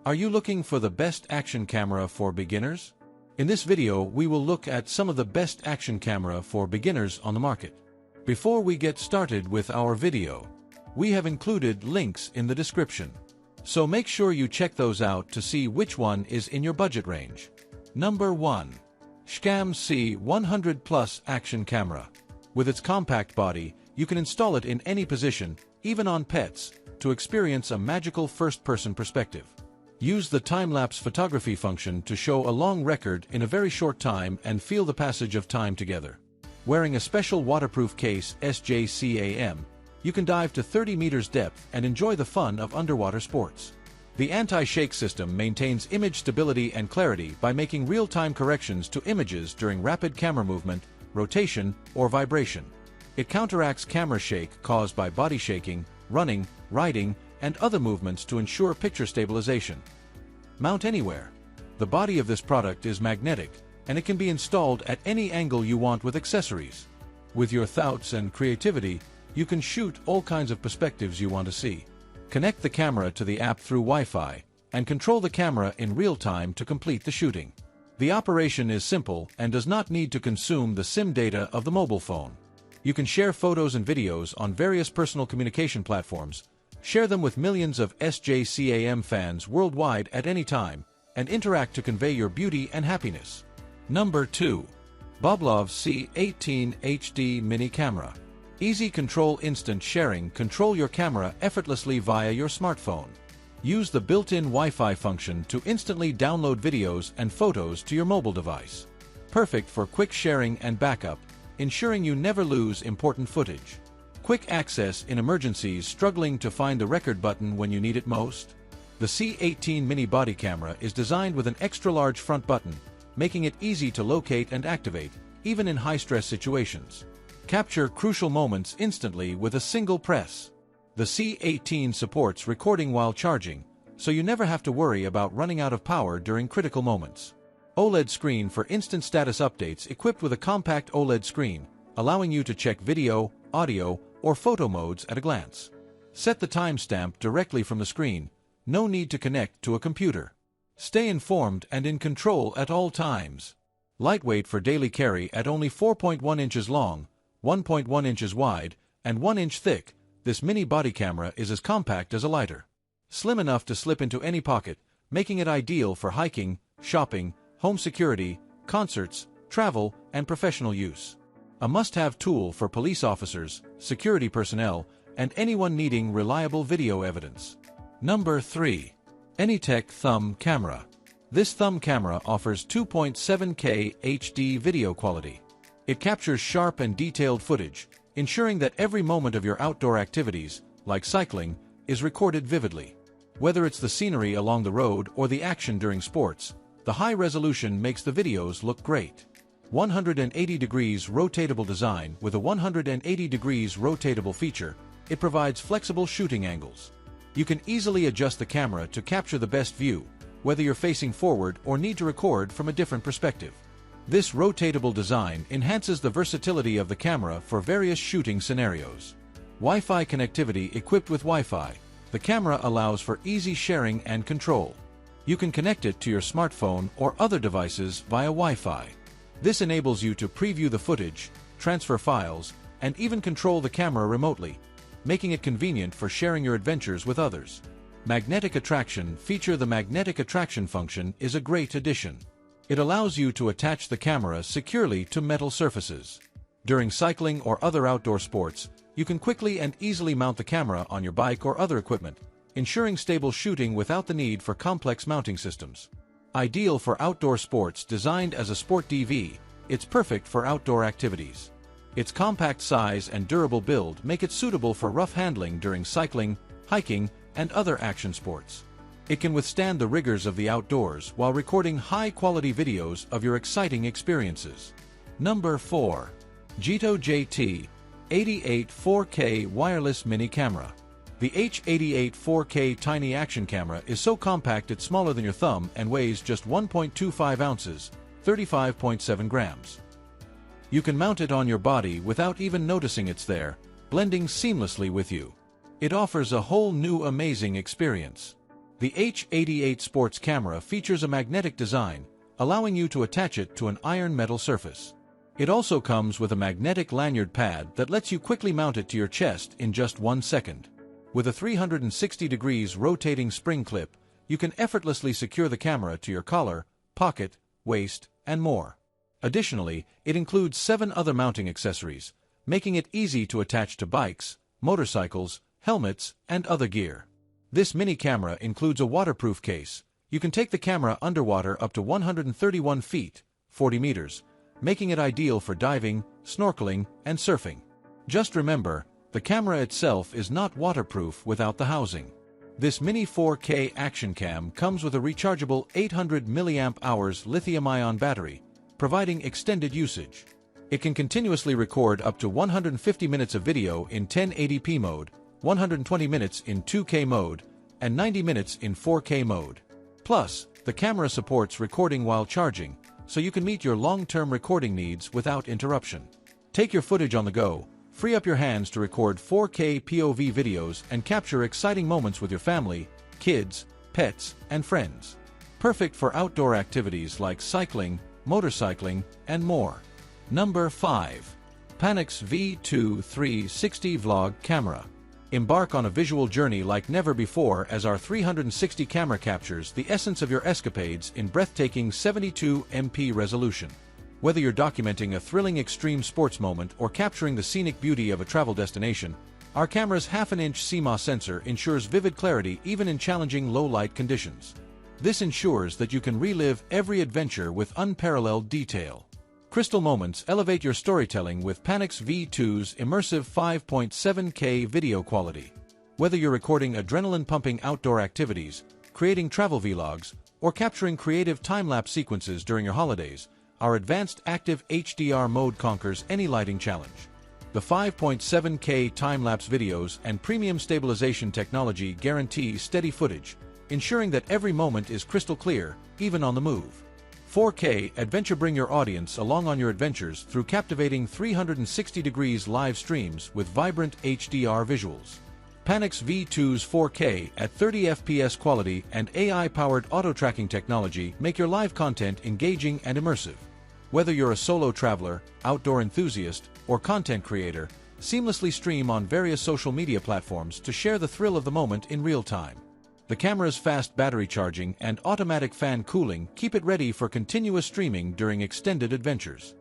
Are you looking for the best action camera for beginners? In this video, we will look at some of the best action camera for beginners on the market. Before we get started with our video, we have included links in the description. So make sure you check those out to see which one is in your budget range. Number 1. SJCAM C100 Plus Action Camera. With its compact body, you can install it in any position, even on pets, to experience a magical first-person perspective. Use the time-lapse photography function to show a long record in a very short time and feel the passage of time together. Wearing a special waterproof case SJCAM, you can dive to 30 meters depth and enjoy the fun of underwater sports. The anti-shake system maintains image stability and clarity by making real-time corrections to images during rapid camera movement, rotation, or vibration. It counteracts camera shake caused by body shaking, running, riding, and other movements to ensure picture stabilization. Mount anywhere. The body of this product is magnetic, and it can be installed at any angle you want with accessories. With your thoughts and creativity, you can shoot all kinds of perspectives you want to see. Connect the camera to the app through Wi-Fi, and control the camera in real time to complete the shooting. The operation is simple and does not need to consume the SIM data of the mobile phone. You can share photos and videos on various personal communication platforms, share them with millions of SJCAM fans worldwide at any time, and interact to convey your beauty and happiness. Number 2. BOBLOV C18 HD Mini Camera. Easy control instant sharing. Control your camera effortlessly via your smartphone. Use the built-in Wi-Fi function to instantly download videos and photos to your mobile device. Perfect for quick sharing and backup, ensuring you never lose important footage. Quick access in emergencies. Struggling to find the record button when you need it most? The C18 Mini body camera is designed with an extra-large front button, making it easy to locate and activate, even in high-stress situations. Capture crucial moments instantly with a single press. The C18 supports recording while charging, so you never have to worry about running out of power during critical moments. OLED screen for instant status updates. Equipped with a compact OLED screen, allowing you to check video, audio, or photo modes at a glance. Set the timestamp directly from the screen. No need to connect to a computer. Stay informed and in control at all times. Lightweight for daily carry. At only 4.1 inches long, 1.1 inches wide, and 1 inch thick, this mini body camera is as compact as a lighter. Slim enough to slip into any pocket, making it ideal for hiking, shopping, home security, concerts, travel, and professional use. A must-have tool for police officers, security personnel, and anyone needing reliable video evidence. Number 3. ANYTEK Thumb Camera. This thumb camera offers 2.7K HD video quality. It captures sharp and detailed footage, ensuring that every moment of your outdoor activities, like cycling, is recorded vividly. Whether it's the scenery along the road or the action during sports, the high resolution makes the videos look great. 180 degrees rotatable design. With a 180 degrees rotatable feature, it provides flexible shooting angles. You can easily adjust the camera to capture the best view, whether you're facing forward or need to record from a different perspective. This rotatable design enhances the versatility of the camera for various shooting scenarios. Wi-Fi connectivity. Equipped with Wi-Fi, the camera allows for easy sharing and control. You can connect it to your smartphone or other devices via Wi-Fi. This enables you to preview the footage, transfer files, and even control the camera remotely, making it convenient for sharing your adventures with others. Magnetic attraction feature. The magnetic attraction function is a great addition. It allows you to attach the camera securely to metal surfaces. During cycling or other outdoor sports, you can quickly and easily mount the camera on your bike or other equipment, ensuring stable shooting without the need for complex mounting systems. Ideal for outdoor sports. Designed as a sport DV, it's perfect for outdoor activities. Its compact size and durable build make it suitable for rough handling during cycling, hiking, and other action sports. It can withstand the rigors of the outdoors while recording high-quality videos of your exciting experiences. Number 4. JETO H88 4K Wireless Mini Camera. The H88 4K tiny action camera is so compact it's smaller than your thumb and weighs just 1.25 ounces, 35.7 grams. You can mount it on your body without even noticing it's there, blending seamlessly with you. It offers a whole new amazing experience. The H88 sports camera features a magnetic design, allowing you to attach it to an iron metal surface. It also comes with a magnetic lanyard pad that lets you quickly mount it to your chest in just 1 second. With a 360 degrees rotating spring clip, you can effortlessly secure the camera to your collar, pocket, waist, and more. Additionally, it includes 7 other mounting accessories, making it easy to attach to bikes, motorcycles, helmets, and other gear. This mini camera includes a waterproof case. You can take the camera underwater up to 131 feet, 40 meters, making it ideal for diving, snorkeling, and surfing. Just remember, the camera itself is not waterproof without the housing. This mini 4K action cam comes with a rechargeable 800 mAh lithium-ion battery, providing extended usage. It can continuously record up to 150 minutes of video in 1080p mode, 120 minutes in 2K mode, and 90 minutes in 4K mode. Plus, the camera supports recording while charging, so you can meet your long-term recording needs without interruption. Take your footage on the go, free up your hands to record 4K POV videos and capture exciting moments with your family, kids, pets, and friends. Perfect for outdoor activities like cycling, motorcycling, and more. Number 5. PANOX V2 360 Vlog Camera. Embark on a visual journey like never before as our 360 camera captures the essence of your escapades in breathtaking 72MP resolution. Whether you're documenting a thrilling extreme sports moment or capturing the scenic beauty of a travel destination, our camera's half-an-inch CMOS sensor ensures vivid clarity even in challenging low-light conditions. This ensures that you can relive every adventure with unparalleled detail. Crystal moments elevate your storytelling with PANOX V2's immersive 5.7K video quality. Whether you're recording adrenaline-pumping outdoor activities, creating travel vlogs, or capturing creative time-lapse sequences during your holidays, our advanced active HDR mode conquers any lighting challenge. The 5.7K time-lapse videos and premium stabilization technology guarantee steady footage, ensuring that every moment is crystal clear, even on the move. 4K Adventure. Bring your audience along on your adventures through captivating 360 degrees live streams with vibrant HDR visuals. PANOX V2's 4K at 30 FPS quality and AI-powered auto-tracking technology make your live content engaging and immersive. Whether you're a solo traveler, outdoor enthusiast, or content creator, seamlessly stream on various social media platforms to share the thrill of the moment in real time. The camera's fast battery charging and automatic fan cooling keep it ready for continuous streaming during extended adventures.